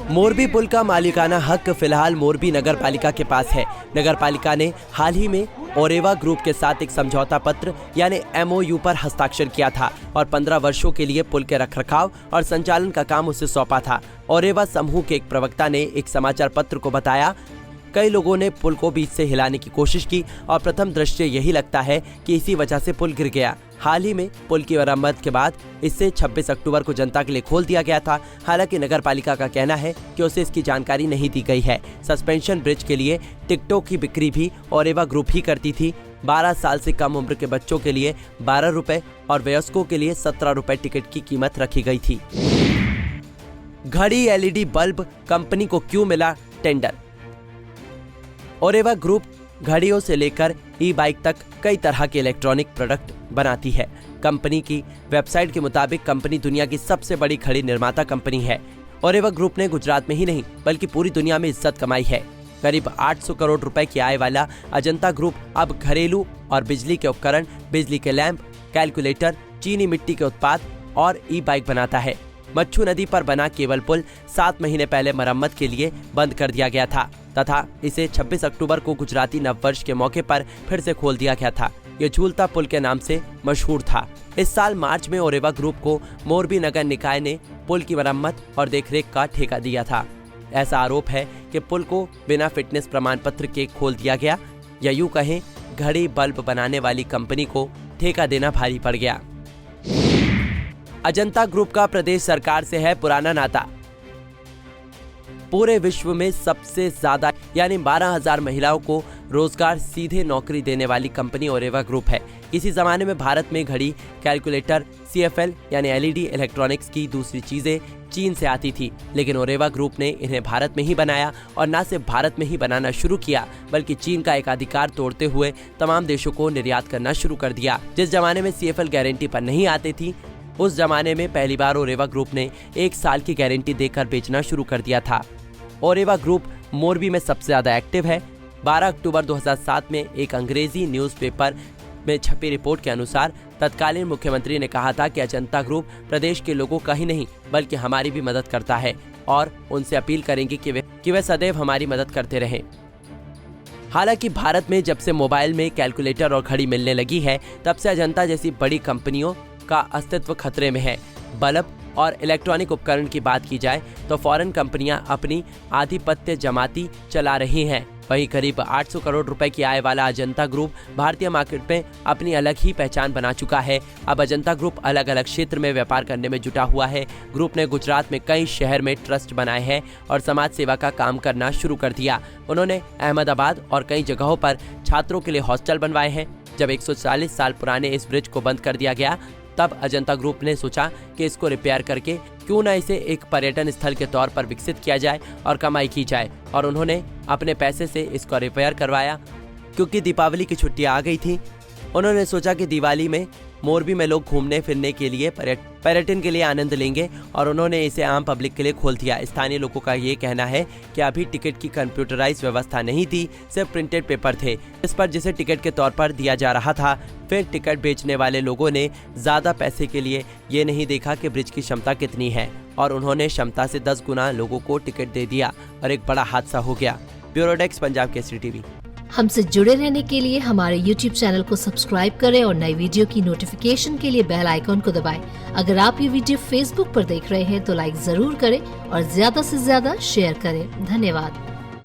मोरबी पुल का मालिकाना हक फिलहाल मोरबी नगर पालिका के पास है। नगर पालिका ने हाल ही में ओरेवा ग्रुप के साथ एक समझौता पत्र यानी MOU पर हस्ताक्षर किया था और 15 वर्षों के लिए पुल के रखरखाव और संचालन का काम उसे सौंपा था। ओरेवा समूह के एक प्रवक्ता ने एक समाचार पत्र को बताया, कई लोगों ने पुल को बीच से हिलाने की कोशिश की और प्रथम दृष्टया यही लगता है कि इसी वजह से पुल गिर गया। हाल ही में पुल की मरम्मत के बाद इसे 26 अक्टूबर को जनता के लिए खोल दिया गया था। हालांकि नगर पालिका का कहना है कि उसे इसकी जानकारी नहीं दी गई है। सस्पेंशन ब्रिज के लिए टिकटों की बिक्री भी ओरेवा ग्रुप ही करती थी। 12 साल से कम उम्र के बच्चों के लिए 12 रुपए और वयस्कों के लिए 17 रुपए टिकट की कीमत रखी गई थी। घड़ी LED बल्ब कंपनी को क्यों मिला टेंडर? ओरेवा ग्रुप घड़ियों से लेकर ई-बाइक तक कई तरह के इलेक्ट्रॉनिक प्रोडक्ट बनाती है। कंपनी की वेबसाइट के मुताबिक कंपनी दुनिया की सबसे बड़ी घड़ी निर्माता कंपनी है। ओरेवा ग्रुप ने गुजरात में ही नहीं बल्कि पूरी दुनिया में इज्जत कमाई है। करीब 800 करोड़ रुपए की आय वाला अजंता ग्रुप अब घरेलू और बिजली के उपकरण, बिजली के लैंप, कैलकुलेटर, चीनी मिट्टी के उत्पाद और ई-बाइक बनाता है। मच्छू नदी पर बना केबल पुल 7 महीने पहले मरम्मत के लिए बंद कर दिया गया था तथा इसे 26 अक्टूबर को गुजराती नववर्ष के मौके पर फिर से खोल दिया गया था। ये झूलता पुल के नाम से मशहूर था। इस साल मार्च में ओरेवा ग्रुप को मोरबी नगर निकाय ने पुल की मरम्मत और देखरेख का ठेका दिया था। ऐसा आरोप है कि पुल को बिना फिटनेस प्रमाण पत्र के खोल दिया गया, या यूं कहें घड़ी बल्ब बनाने वाली कंपनी को ठेका देना भारी पड़ गया। अजंता ग्रुप का प्रदेश सरकार से है पुराना नाता। पूरे विश्व में सबसे ज्यादा यानी 12,000 महिलाओं को रोजगार सीधे नौकरी देने वाली कंपनी ओरेवा ग्रुप है। किसी जमाने में भारत में घड़ी, कैलकुलेटर, CFL यानी LED इलेक्ट्रॉनिक्स की दूसरी चीजें चीन से आती थी, लेकिन ओरेवा ग्रुप ने इन्हें भारत में ही बनाया और न सिर्फ भारत में ही बनाना शुरू किया बल्कि चीन का एकाधिकार तोड़ते हुए तमाम देशों को निर्यात करना शुरू कर दिया। जिस जमाने में CFL गारंटी पर नहीं आती थी, उस जमाने में पहली बार ओरेवा ग्रुप ने 1 साल की गारंटी देकर बेचना शुरू कर दिया था। ओरेवा ग्रुप मोरबी में सबसे ज्यादा एक्टिव है। 12 अक्टूबर 2007 में एक अंग्रेजी न्यूज़पेपर में छपी रिपोर्ट के अनुसार तत्कालीन मुख्यमंत्री ने कहा था कि अजंता ग्रुप प्रदेश के लोगों का ही नहीं बल्कि हमारी भी मदद करता है और उनसे अपील करेंगे कि वे सदैव हमारी मदद करते रहें। हालांकि भारत में जब से मोबाइल में कैलकुलेटर और घड़ी मिलने लगी है, तब से अजंता जैसी बड़ी कंपनियों का अस्तित्व खतरे में है। बल्ब और इलेक्ट्रॉनिक उपकरण की बात की जाए तो फॉरेन कंपनियां अपनी आधिपत्य जमाती चला रही हैं। वहीं करीब 800 करोड़ रुपए की आय वाला अजंता ग्रुप भारतीय मार्केट में अपनी अलग ही पहचान बना चुका है। अब अजंता ग्रुप अलग अलग क्षेत्र में व्यापार करने में जुटा हुआ है। ग्रुप ने गुजरात में कई शहर में ट्रस्ट बनाए हैं और समाज सेवा का काम करना शुरू कर दिया। उन्होंने अहमदाबाद और कई जगहों पर छात्रों के लिए हॉस्टल बनवाए हैं। जब 140 साल पुराने इस ब्रिज को बंद कर दिया गया, तब अजंता ग्रुप ने सोचा कि इसको रिपेयर करके क्यों ना इसे एक पर्यटन स्थल के तौर पर विकसित किया जाए और कमाई की जाए, और उन्होंने अपने पैसे से इसको रिपेयर करवाया। क्योंकि दीपावली की छुट्टियां आ गई थी, उन्होंने सोचा कि दिवाली में मोरबी में लोग घूमने फिरने के लिए पर्यटन के लिए आनंद लेंगे और उन्होंने इसे आम पब्लिक के लिए खोल दिया। स्थानीय लोगों का ये कहना है कि अभी टिकट की कंप्यूटराइज व्यवस्था नहीं थी, सिर्फ प्रिंटेड पेपर थे इस पर जिसे टिकट के तौर पर दिया जा रहा था। फिर टिकट बेचने वाले लोगों ने ज्यादा पैसे के लिए ये नहीं देखा कि ब्रिज की क्षमता कितनी है और उन्होंने क्षमता से 10 गुना लोगों को टिकट दे दिया और एक बड़ा हादसा हो गया। Bureau desk, Punjab Kesari TV. हमसे जुड़े रहने के लिए हमारे YouTube चैनल को सब्सक्राइब करें और नई वीडियो की नोटिफिकेशन के लिए बेल आइकॉन को दबाएं। अगर आप ये वीडियो Facebook पर देख रहे हैं तो लाइक जरूर करें और ज्यादा से ज्यादा शेयर करें। धन्यवाद।